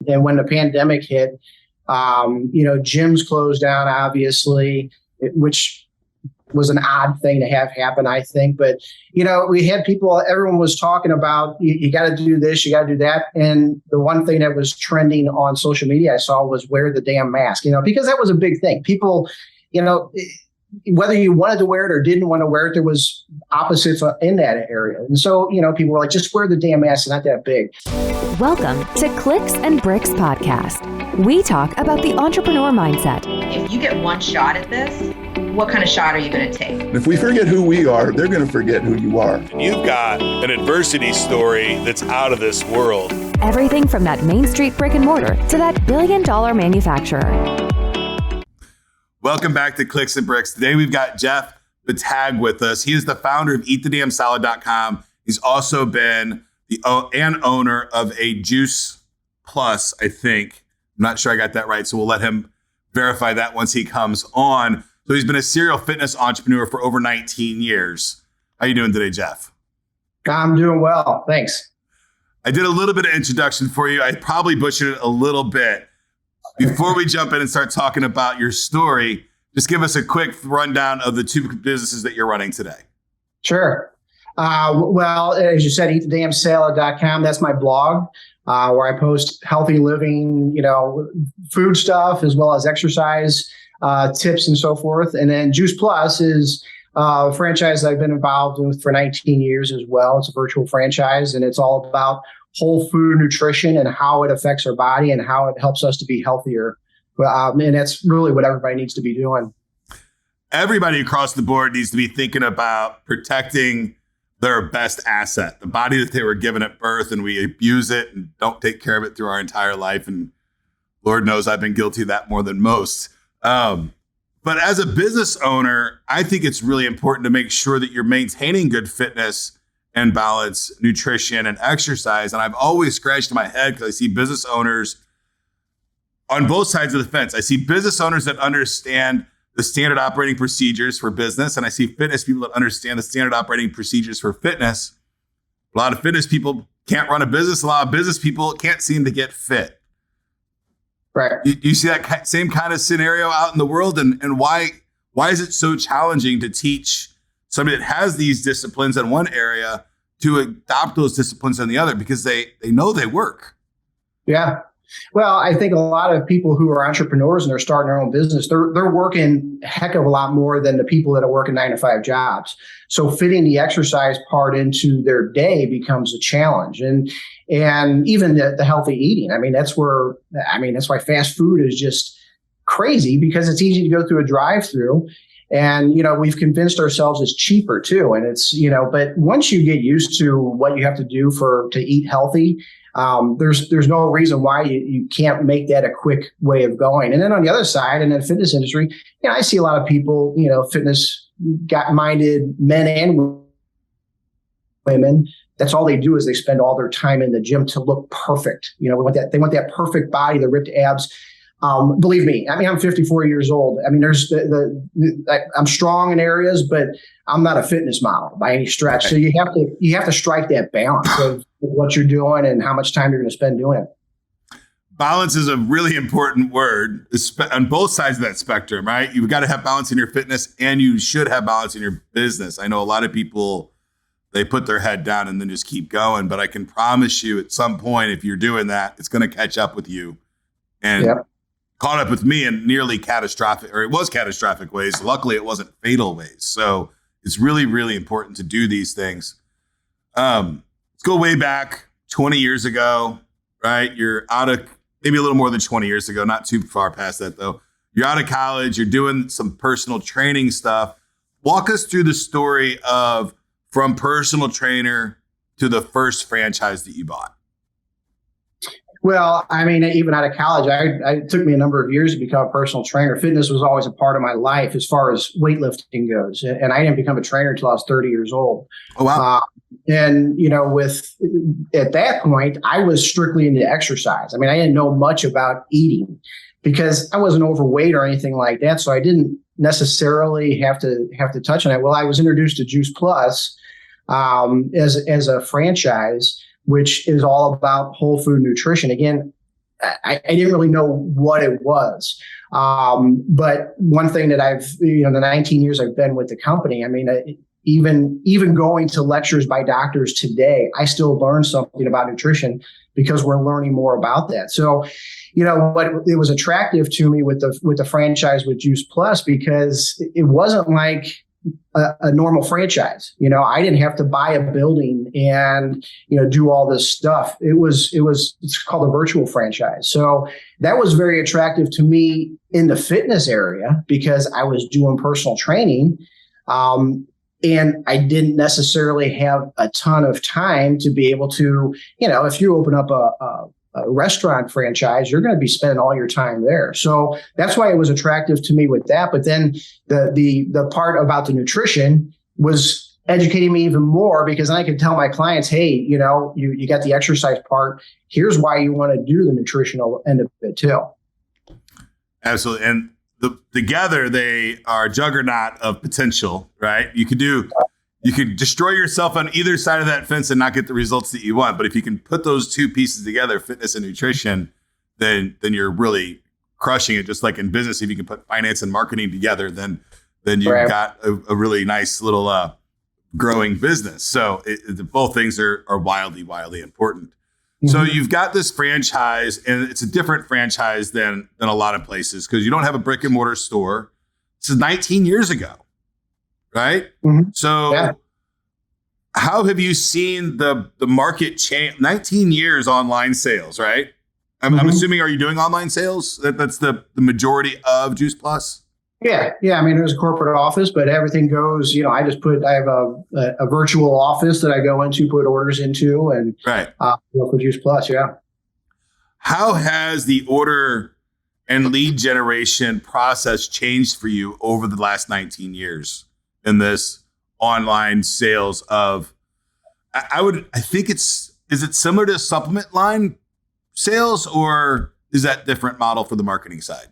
And when the pandemic hit, gyms closed down, obviously, which was an odd thing to have happen, I think. But, we had people, everyone was talking about, you got to do this, you got to do that. And the one thing that was trending on social media I saw was wear the damn mask, because that was a big thing. People, whether you wanted to wear it or didn't want to wear it, there was opposites in that area. And so, people were like, just wear the damn mask. It's not that big. Welcome to Clicks and Bricks Podcast. We talk about the entrepreneur mindset. If you get one shot at this, what kind of shot are you going to take? If we forget who we are, they're going to forget who you are. You've got an adversity story that's out of this world. Everything from that Main Street brick and mortar to that billion-dollar manufacturer. Welcome back to Clicks and Bricks. Today we've got Jeff Bettag with us. He is the founder of EatTheDamnSalad.com. He's also been the owner of a Juice Plus, I think. I'm not sure I got that right, so we'll let him verify that once he comes on. So he's been a serial fitness entrepreneur for over 19 years. How you doing today, Jeff? I'm doing well. Thanks. I did a little bit of introduction for you. I probably butchered it a little bit. Before we jump in and start talking about your story, just give us a quick rundown of the two businesses that you're running today. Sure. Well, as you said, EatTheDamnSalad.com. That's my blog where I post healthy living, food stuff as well as exercise tips and so forth. And then Juice Plus is a franchise I've been involved with for 19 years as well. It's a virtual franchise, and it's all about whole food nutrition and how it affects our body and how it helps us to be healthier. And that's really what everybody needs to be doing. Everybody across the board needs to be thinking about protecting their best asset, the body that they were given at birth, and we abuse it and don't take care of it through our entire life. And Lord knows I've been guilty of that more than most. But as a business owner, I think it's really important to make sure that you're maintaining good fitness and balance, nutrition and exercise. And I've always scratched my head because I see business owners on both sides of the fence. I see business owners that understand the standard operating procedures for business, and I see fitness people that understand the standard operating procedures for fitness. A lot of fitness people can't run a business. A lot of business people can't seem to get fit. Right. You see that same kind of scenario out in the world, and why is it so challenging to teach somebody that has these disciplines in one area to adopt those disciplines in the other? Because they know they work. Yeah. Well, I think a lot of people who are entrepreneurs and they're starting their own business, they're working a heck of a lot more than the people that are working 9-to-5 jobs. So fitting the exercise part into their day becomes a challenge. And even the healthy eating. That's why fast food is just crazy, because it's easy to go through a drive-through. And, we've convinced ourselves it's cheaper too. And it's, but once you get used to what you have to do to eat healthy, there's no reason why you can't make that a quick way of going. And then on the other side, in the fitness industry, I see a lot of people, fitness minded men and women. That's all they do is they spend all their time in the gym to look perfect. They want that perfect body, the ripped abs. Believe me, I'm 54 years old. There's I'm strong in areas, but I'm not a fitness model by any stretch. Right. So you have to strike that balance of what you're doing and how much time you're going to spend doing it. Balance is a really important word on both sides of that spectrum, right? You've got to have balance in your fitness, and you should have balance in your business. I know a lot of people, they put their head down and then just keep going. But I can promise you at some point, if you're doing that, it's going to catch up with you. And caught up with me in nearly catastrophic, or it was catastrophic ways. Luckily, it wasn't fatal ways. So it's really, really important to do these things. Let's go way back 20 years ago, right? You're out of, maybe a little more than 20 years ago, not too far past that though. You're out of college, you're doing some personal training stuff. Walk us through the story of from personal trainer to the first franchise that you bought. Well, even out of college, it took me a number of years to become a personal trainer. Fitness was always a part of my life as far as weightlifting goes. And I didn't become a trainer until I was 30 years old. Oh, wow. At that point, I was strictly into exercise. I didn't know much about eating because I wasn't overweight or anything like that. So I didn't necessarily have to touch on it. Well, I was introduced to Juice Plus as a franchise, which is all about whole food nutrition. Again, I didn't really know what it was. But one thing that the 19 years I've been with the company, I mean, even going to lectures by doctors today, I still learn something about nutrition because we're learning more about that. So, what it was attractive to me with the franchise with Juice Plus, because it wasn't like a normal franchise. I didn't have to buy a building and, do all this stuff. It's called a virtual franchise. So that was very attractive to me in the fitness area because I was doing personal training. And I didn't necessarily have a ton of time to be able to, if you open up a restaurant franchise, you're going to be spending all your time there. So that's why it was attractive to me with that. But then the part about the nutrition was educating me even more, because I could tell my clients, hey, you got the exercise part. Here's why you want to do the nutritional end of it too. Absolutely. And together they are a juggernaut of potential, right? You could destroy yourself on either side of that fence and not get the results that you want. But if you can put those two pieces together, fitness and nutrition, then you're really crushing it. Just like in business, if you can put finance and marketing together, then you've got a really nice little growing business. So both things are wildly, wildly important. Mm-hmm. So you've got this franchise, and it's a different franchise than a lot of places because you don't have a brick and mortar store. This is 19 years ago, right? Mm-hmm. So how have you seen the market change? 19 years online sales, right? I'm assuming, are you doing online sales? That's the majority of Juice Plus? Yeah. I mean, there's a corporate office, but everything goes, I have a virtual office that I go into, put orders into, and work with Juice Plus. Yeah. How has the order and lead generation process changed for you over the last 19 years in this online sales of, is it similar to supplement line sales, or is that different model for the marketing side?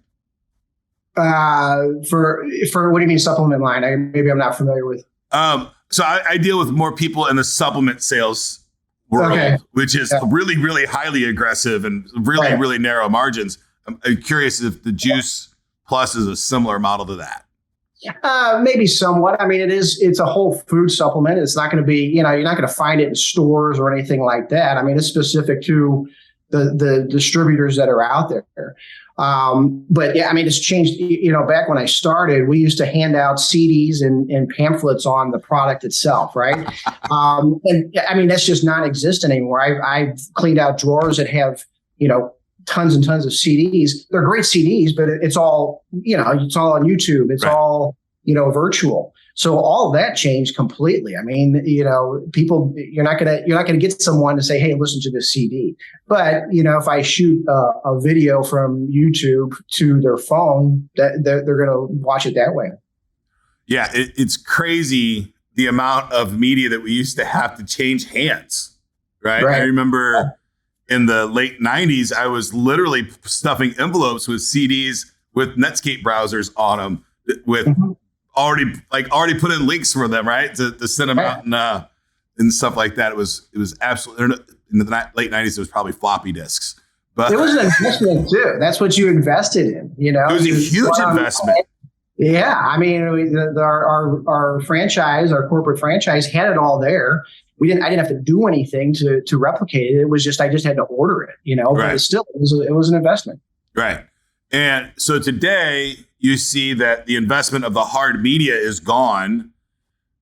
For what do you mean supplement line? Maybe I'm not familiar with. So I deal with more people in the supplement sales world, which is really, really highly aggressive and really, really narrow margins. I'm curious if the Juice Plus is a similar model to that. Maybe somewhat. I mean, it's a whole food supplement. It's not going to be, you're not going to find it in stores or anything like that. I mean, it's specific to the distributors that are out there. But yeah, I mean, it's changed. Back when I started, we used to hand out CDs and pamphlets on the product itself, right? And I mean, that's just non-existent anymore. I've cleaned out drawers that have, tons and tons of CDs. They're great CDs, but it's all, it's all on YouTube. It's all, virtual. So all of that changed completely. I mean, people, you're not gonna get someone to say, hey, listen to this CD. But, if I shoot a video from YouTube to their phone, that they're going to watch it that way. Yeah, it's crazy the amount of media that we used to have to change hands, right? I remember in the late 90s, I was literally stuffing envelopes with CDs with Netscape browsers on them with already put in links for them, right? To send them out and stuff like that. It was absolutely, in the late 90s, it was probably floppy disks. But it was an investment too. That's what you invested in, It was a huge investment. Yeah. I mean, our franchise, our corporate franchise had it all there. I didn't have to do anything to replicate it. It was just, I just had to order it, but it was an investment. Right. And so today you see that the investment of the hard media is gone.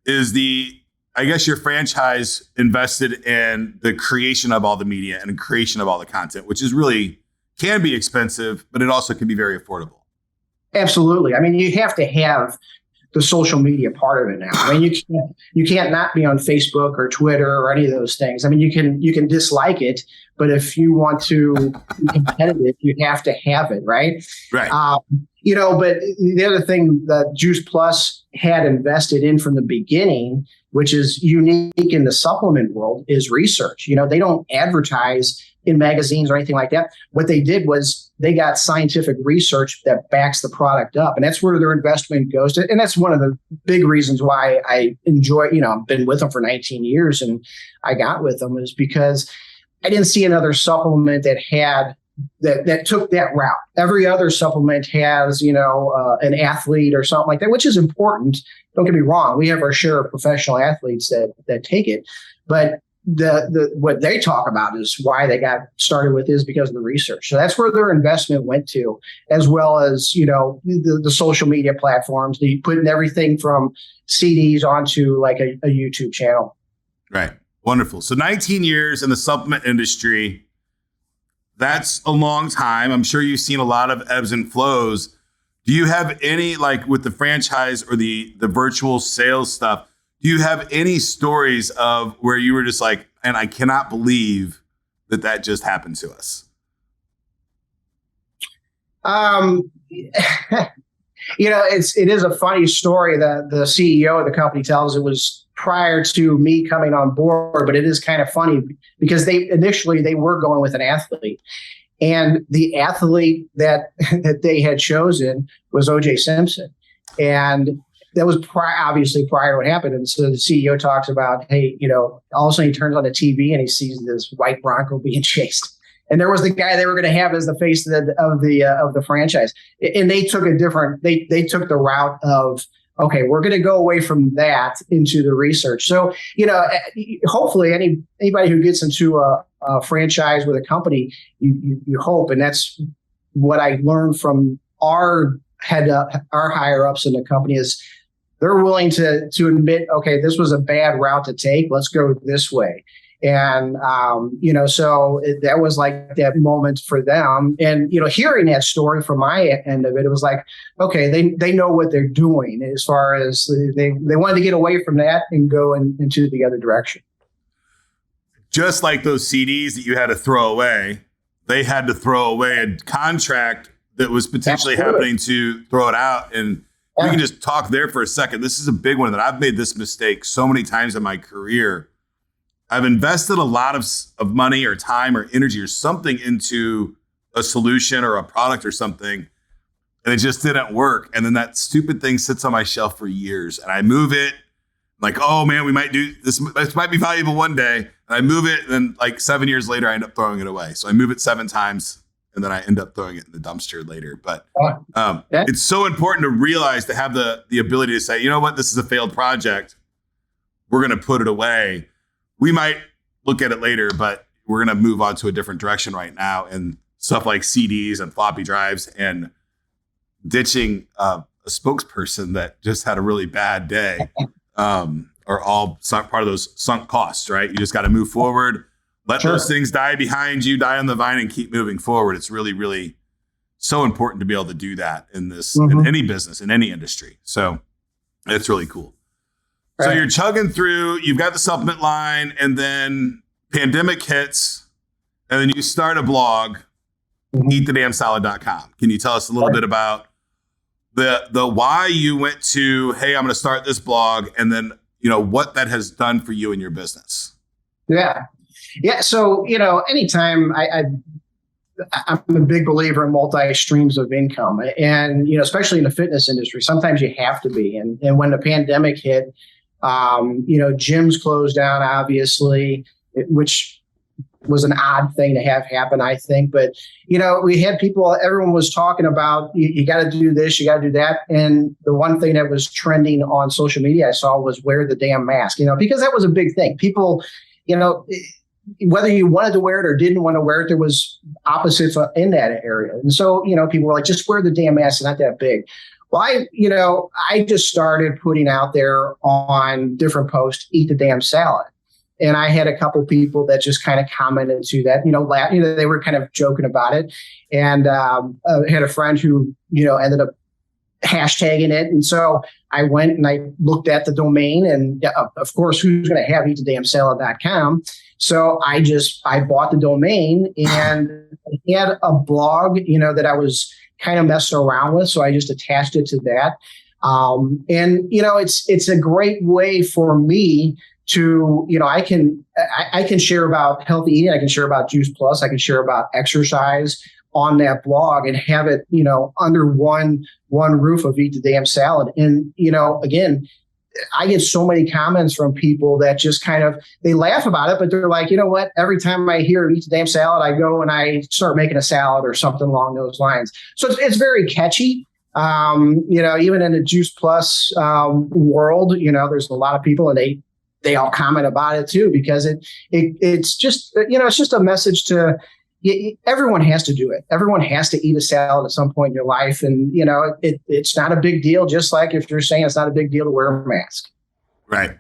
I guess your franchise invested in the creation of all the media and creation of all the content, which is really can be expensive, but it also can be very affordable. Absolutely. I mean, you have to have the social media part of it now. I mean, you can't not be on Facebook or Twitter or any of those things. I mean, you can dislike it, but if you want to be competitive, you have to have it, right? Right. But the other thing that Juice Plus had invested in from the beginning, which is unique in the supplement world, is research. They don't advertise in magazines or anything like that. What they did was they got scientific research that backs the product up. And that's where their investment goes to. And that's one of the big reasons why I enjoy, I've been with them for 19 years and I got with them, is because I didn't see another supplement that had that took that route. Every other supplement has, an athlete or something like that, which is important. Don't get me wrong. We have our share of professional athletes that take it, but the what they talk about is why they got started with is because of the research. So that's where their investment went to, as well as, the social media platforms, putting everything from CDs onto like a YouTube channel. Right. Wonderful. So 19 years in the supplement industry, that's a long time. I'm sure you've seen a lot of ebbs and flows. Do you have any, like with the franchise or the virtual sales stuff, do you have any stories of where you were just like, and I cannot believe that just happened to us? It is a funny story that the CEO of the company tells. It was prior to me coming on board, but it is kind of funny because they were going with an athlete, and the athlete that they had chosen was O.J. Simpson, and that was obviously prior to what happened. And so the CEO talks about, hey, all of a sudden he turns on the TV and he sees this white Bronco being chased. And there was the guy they were going to have as the face of the franchise. And they took they took the route of, okay, we're going to go away from that into the research. So, hopefully anybody who gets into a franchise with a company, you hope, and that's what I learned from our higher ups in the company is they're willing to admit, okay, this was a bad route to take. Let's go this way. And, so that was like that moment for them. And, hearing that story from my end of it, it was like, okay, they know what they're doing as far as they wanted to get away from that and go into the other direction. Just like those CDs that you had to throw away, they had to throw away a contract that was potentially happening to throw it out. And we can just talk there for a second. This is a big one that I've made this mistake so many times in my career. I've invested a lot of money or time or energy or something into a solution or a product or something, and it just didn't work. And then that stupid thing sits on my shelf for years, and I move it like, oh man, we might do this. This might be valuable one day. And I move it, and then like 7 years later, I end up throwing it away. So I move it 7 times, and then I end up throwing it in the dumpster later. But it's so important to realize, to have the ability to say, you know what, this is a failed project. We're going to put it away. We might look at it later, but we're going to move on to a different direction right now. And stuff like CDs and floppy drives and ditching a spokesperson that just had a really bad day are all part of those sunk costs, right? You just got to move forward, let those things die behind you, die on the vine, and keep moving forward. It's really, really so important to be able to do that in this, in any business, in any industry. So it's really cool. So you're chugging through, you've got the supplement line, and then pandemic hits, and then you start a blog, eatthedamnsalad.com. Can you tell us a little bit about the why you went to, hey, I'm going to start this blog, and then, what that has done for you in your business? Yeah. So, anytime I'm a big believer in multi-streams of income, and, especially in the fitness industry, sometimes you have to be. And when the pandemic hit, gyms closed down, obviously, which was an odd thing to have happen, I think. But, we had everyone was talking about, you got to do this, you got to do that. And the one thing that was trending on social media I saw was wear the damn mask, because that was a big thing. People, whether you wanted to wear it or didn't want to wear it, there was opposites in that area. And so, people were like, just wear the damn mask. It's not that big. Well, I just started putting out there on different posts, eat the damn salad. And I had a couple people that just kind of commented to that, they were kind of joking about it. And I had a friend who, ended up hashtagging it. And so I went and I looked at the domain, and of course, who's going to have eatthedamnsalad.com? So I bought the domain, and I had a blog, that I was kind of messing around with. So I just attached it to that. And it's a great way for me to, I can share about healthy eating. I can share about Juice Plus. I can share about exercise on that blog and have it, under one roof of Eat the Damn Salad. And, again, I get so many comments from people that just kind of, they laugh about it, but they're like, you know what? Every time I hear eat the damn salad, I go and I start making a salad or something along those lines. So it's very catchy. Even in the Juice Plus world, there's a lot of people and they all comment about it too, because it's just, it's just a message to, everyone has to do it. Everyone has to eat a salad at some point in your life. And, it's not a big deal. Just like if you're saying it's not a big deal to wear a mask. Right.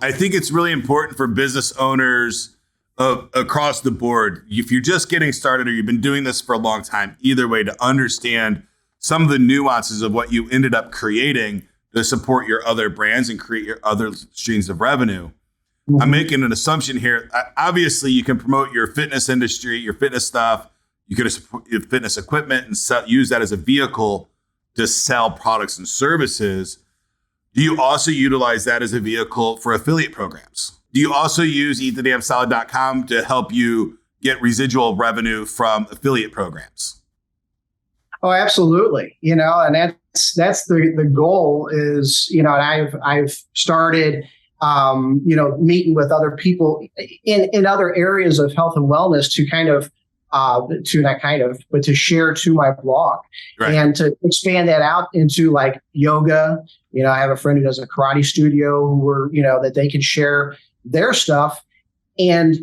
I think it's really important for business owners across the board. If you're just getting started or you've been doing this for a long time, either way, to understand some of the nuances of what you ended up creating to support your other brands and create your other streams of revenue. Mm-hmm. I'm making an assumption here. Obviously, you can promote your fitness industry, your fitness stuff. You could support your fitness equipment and use that as a vehicle to sell products and services. Do you also utilize that as a vehicle for affiliate programs? Do you also use eatthedamnsalad.com to help you get residual revenue from affiliate programs? Oh, absolutely. And that's the goal is, and I've started, meeting with other people in other areas of health and wellness to kind of, to share to my blog. Right. And to expand that out into like yoga. I have a friend who does a karate studio that they can share their stuff and,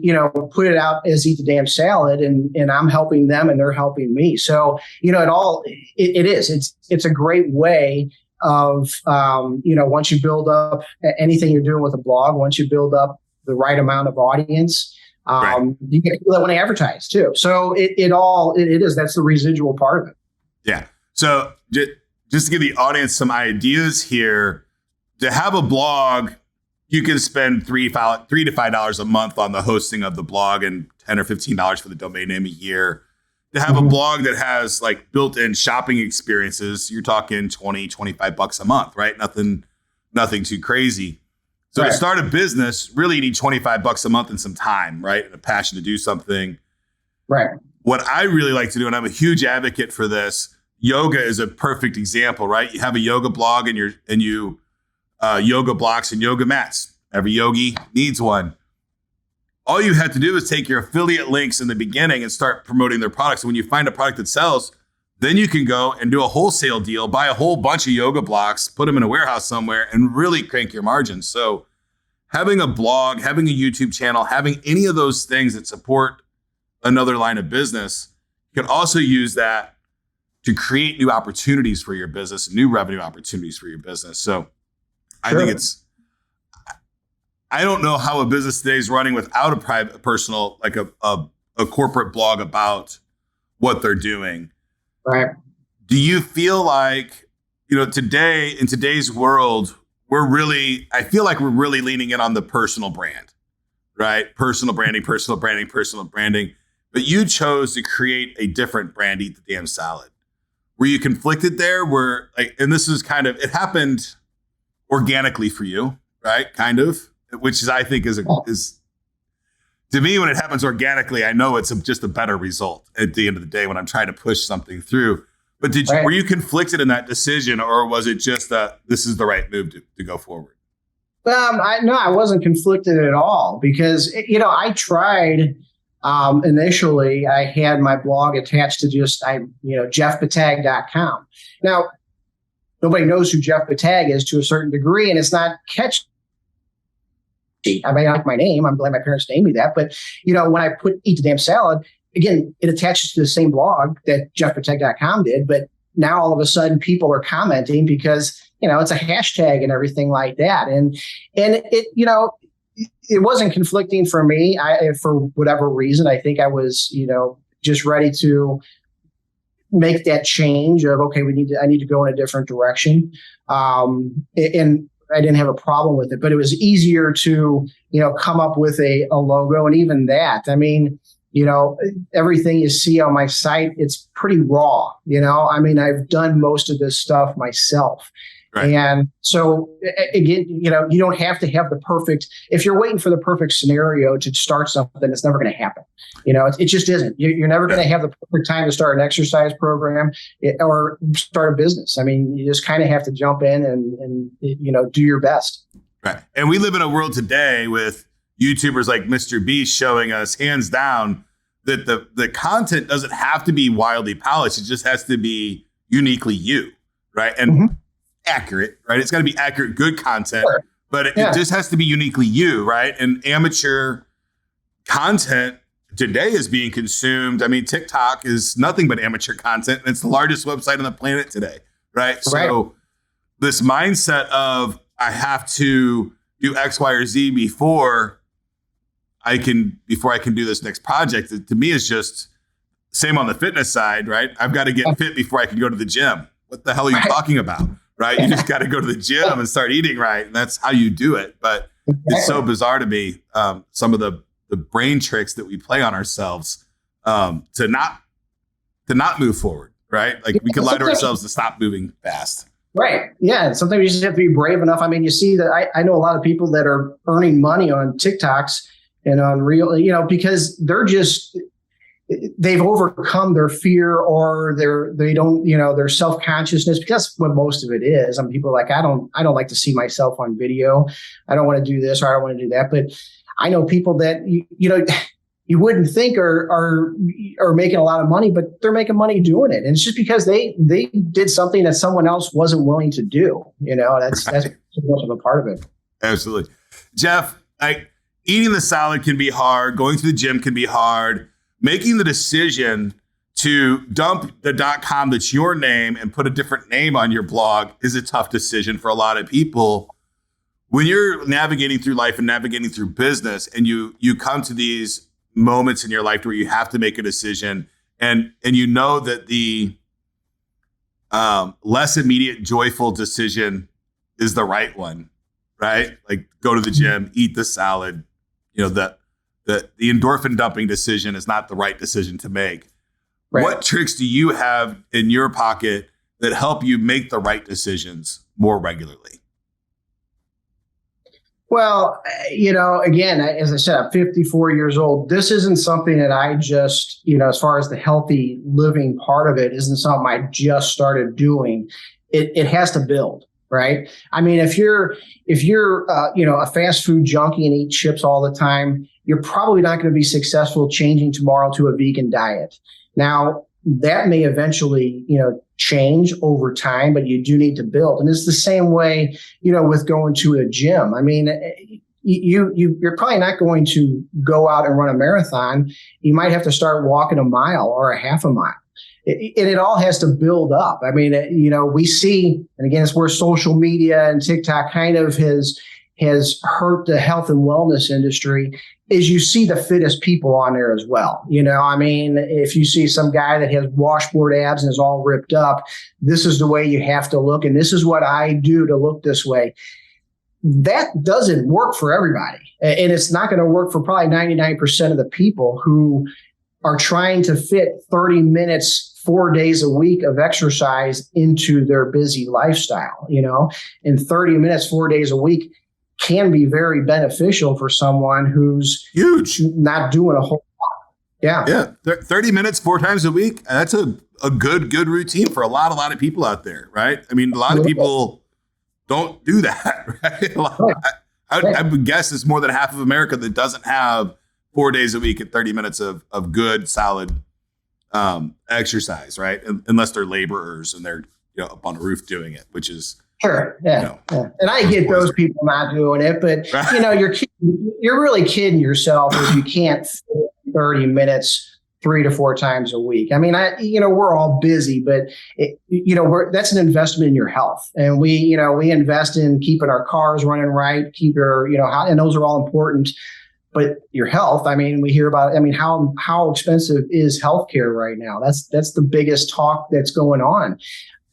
put it out as Eat the Damn Salad, and I'm helping them and they're helping me. So, it's a great way of, once you build up anything you're doing with a blog, once you build up the right amount of audience, right. You get people that want to advertise too. So it is, that's the residual part of it. Yeah. So just to give the audience some ideas here, to have a blog, you can spend $3 to $5 a month on the hosting of the blog and $10 or $15 for the domain name a year. To have a blog that has like built-in shopping experiences, you're talking $20-$25 a month, right? Nothing too crazy. So to start a business, really you need $25 a month and some time, right? And a passion to do something. Right. What I really like to do, and I'm a huge advocate for this, yoga is a perfect example, right? You have a yoga blog and you yoga blocks and yoga mats. Every yogi needs one. All you have to do is take your affiliate links in the beginning and start promoting their products. And when you find a product that sells, then you can go and do a wholesale deal, buy a whole bunch of yoga blocks, put them in a warehouse somewhere, and really crank your margins. So having a blog, having a YouTube channel, having any of those things that support another line of business, you can also use that to create new opportunities for your business, new revenue opportunities for your business. So I think I don't know how a business today is running without a private, personal, like a corporate blog about what they're doing. Right. Do you feel like, today, in today's world, I feel like we're really leaning in on the personal brand, right? Personal branding. But you chose to create a different brand, Eat the Damn Salad. Were you conflicted there? And this is it happened organically for you, right? Kind of. Which I think is to me, when it happens organically, I know it's just a better result at the end of the day when I'm trying to push something through. But were you conflicted in that decision, or was it just that this is the right move to go forward? I wasn't conflicted at all because, I tried initially. I had my blog attached to jeffbettag.com. Now, nobody knows who Jeff Bettag is to a certain degree, and it's not catchy. I may not like my name. I'm glad my parents named me that. But, when I put Eat the Damn Salad, again, it attaches to the same blog that jeffbettag.com did. But now all of a sudden people are commenting because, it's a hashtag and everything like that. And it wasn't conflicting for me. For whatever reason, I think I was, just ready to make that change of, okay, I need to go in a different direction. And I didn't have a problem with it, but it was easier to, come up with a logo. And even that, everything you see on my site, it's pretty raw. I've done most of this stuff myself. Right. And so again, you don't have to have the perfect, if you're waiting for the perfect scenario to start something, it's never going to happen. It just isn't. You're never going to have the perfect time to start an exercise program or start a business. You just kind of have to jump in and do your best. Right. And we live in a world today with YouTubers like Mr. Beast showing us hands down that the content doesn't have to be wildly polished. It just has to be uniquely you, right? And accurate, right? It's got to be accurate, good content, but it just has to be uniquely you, right? And amateur content today is being consumed. I mean, TikTok is nothing but amateur content, and it's the largest website on the planet today, right? So this mindset of I have to do X, Y, or Z before I can do this next project, to me is just same on the fitness side, right? I've got to get fit before I can go to the gym. What the hell are you talking about, right? You just got to go to the gym and start eating right, and that's how you do it. But it's so bizarre to me, some of the brain tricks that we play on ourselves to not move forward, right? Like we could lie to ourselves to stop moving fast. Right. Yeah. And sometimes you just have to be brave enough. I mean, you see that I know a lot of people that are earning money on TikToks and on real, because they've overcome their fear or their self-consciousness, because that's what most of it is. I mean, people are like, I don't like to see myself on video. I don't want to do this or I don't want to do that. But I know people that, you wouldn't think are making a lot of money, but they're making money doing it. And it's just because they did something that someone else wasn't willing to do. That's much of a part of it. Absolutely. Jeff, eating the salad can be hard. Going to the gym can be hard. Making the decision to dump the .com that's your name and put a different name on your blog is a tough decision for a lot of people. When you're navigating through life and navigating through business, and you come to these moments in your life where you have to make a decision, and you know that the less immediate joyful decision is the right one, right? Like go to the gym, eat the salad. The endorphin dumping decision is not the right decision to make. Right. What tricks do you have in your pocket that help you make the right decisions more regularly? Well, again, as I said, I'm 54 years old. This isn't something that I just, as far as the healthy living part of it, isn't something I just started doing. It has to build, right? I mean, if you're a fast food junkie and eat chips all the time, you're probably not going to be successful changing tomorrow to a vegan diet. Now, that may eventually, change over time, but you do need to build. And it's the same way, with going to a gym. I mean, you're probably not going to go out and run a marathon. You might have to start walking a mile or a half a mile. And it all has to build up. I mean, we see, and again, it's where social media and TikTok kind of has hurt the health and wellness industry, is you see the fittest people on there as well. I mean, if you see some guy that has washboard abs and is all ripped up, this is the way you have to look. And this is what I do to look this way. That doesn't work for everybody. And it's not going to work for probably 99% of the people who are trying to fit 30 minutes 4 days a week of exercise into their busy lifestyle, and 30 minutes 4 days a week can be very beneficial for someone who's not doing a whole lot. Yeah. 30 minutes 4 times a week. That's a good routine for a lot of people out there, right? I mean, a lot of people don't do that, right? I would guess it's more than half of America that doesn't have 4 days a week at 30 minutes of good, solid exercise, right? Unless they're laborers and they're up on a roof doing it, which is sure, yeah. And I get those people not doing it, but you're really kidding yourself if you can't fit 30 minutes 3 to 4 times a week. I mean, we're all busy, but that's an investment in your health, and we invest in keeping our cars running right, keep your and those are all important. But your health, I mean, we hear about, how expensive is healthcare right now? That's the biggest talk that's going on.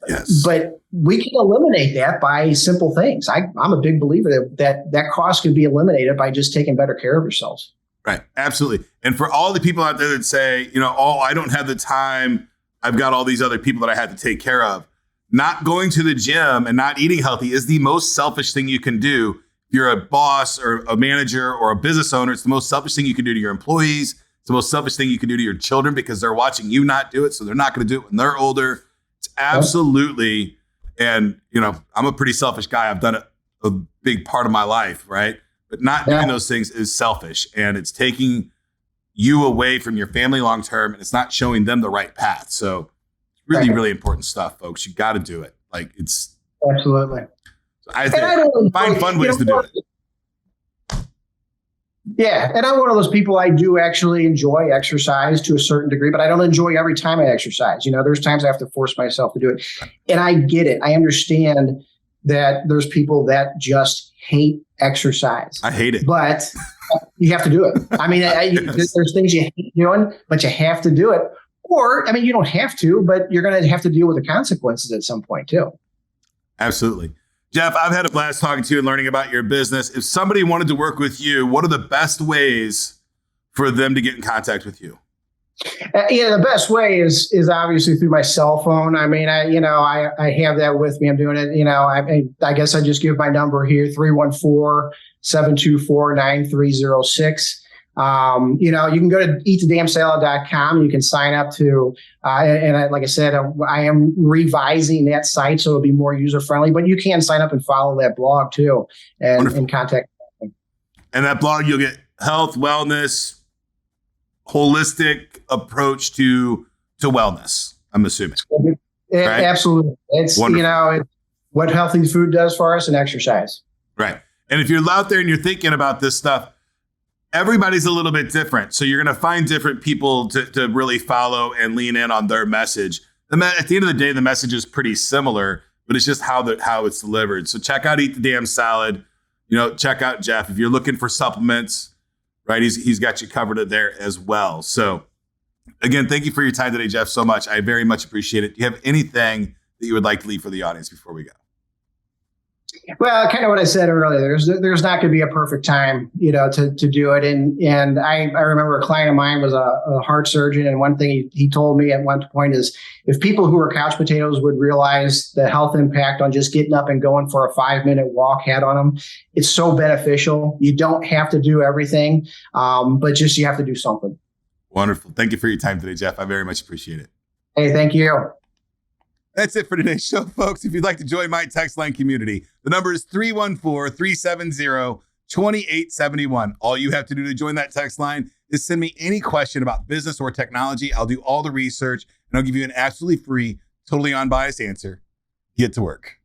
Yes. But we can eliminate that by simple things. I'm a big believer that cost can be eliminated by just taking better care of yourselves. Right. Absolutely. And for all the people out there that say, I don't have the time, I've got all these other people that I have to take care of. Not going to the gym and not eating healthy is the most selfish thing you can do. If you're a boss or a manager or a business owner, it's the most selfish thing you can do to your employees. It's the most selfish thing you can do to your children, because they're watching you not do it. So they're not going to do it when they're older. It's absolutely, and I'm a pretty selfish guy. I've done it a big part of my life, right? But not doing those things is selfish, and it's taking you away from your family long term, and it's not showing them the right path. So it's really, really important stuff, folks. You got to do it. Like it's absolutely. So I think find fun ways to do it. Yeah, and I'm one of those people. I do actually enjoy exercise to a certain degree, but I don't enjoy every time I exercise. There's times I have to force myself to do it, and I get it. I understand that there's people that just hate exercise. I hate it, but you have to do it. I mean, there's things you hate doing, but you have to do it. Or, I mean, you don't have to, but you're going to have to deal with the consequences at some point too. Absolutely. Jeff, I've had a blast talking to you and learning about your business. If somebody wanted to work with you, what are the best ways for them to get in contact with you? The best way is obviously through my cell phone. I mean, I have that with me. I'm doing it. I guess I just give my number here, 314-724-9306. You can go to eatthedamnsalad.com. You can sign up to, like I said, I am revising that site so it'll be more user friendly, but you can sign up and follow that blog too and contact me. And that blog, you'll get health, wellness, holistic approach to wellness, I'm assuming. Right? Absolutely. It's, it's what healthy food does for us and exercise. Right. And if you're out there and you're thinking about this stuff, everybody's a little bit different. So you're going to find different people to really follow and lean in on their message. At the end of the day, the message is pretty similar, but it's just how it's delivered. So check out Eat the Damn Salad. Check out Jeff. If you're looking for supplements, right, he's got you covered there as well. So again, thank you for your time today, Jeff, so much. I very much appreciate it. Do you have anything that you would like to leave for the audience before we go? Well, kind of what I said earlier, there's not going to be a perfect time, to do it. And I remember a client of mine was a heart surgeon. And one thing he told me at one point is if people who are couch potatoes would realize the health impact on just getting up and going for a 5-minute walk had on them, it's so beneficial. You don't have to do everything, but just you have to do something. Wonderful. Thank you for your time today, Jeff. I very much appreciate it. Hey, thank you. That's it for today's show, folks. If you'd like to join my text line community, the number is 314-370-2871. All you have to do to join that text line is send me any question about business or technology. I'll do all the research and I'll give you an absolutely free, totally unbiased answer. Get to work.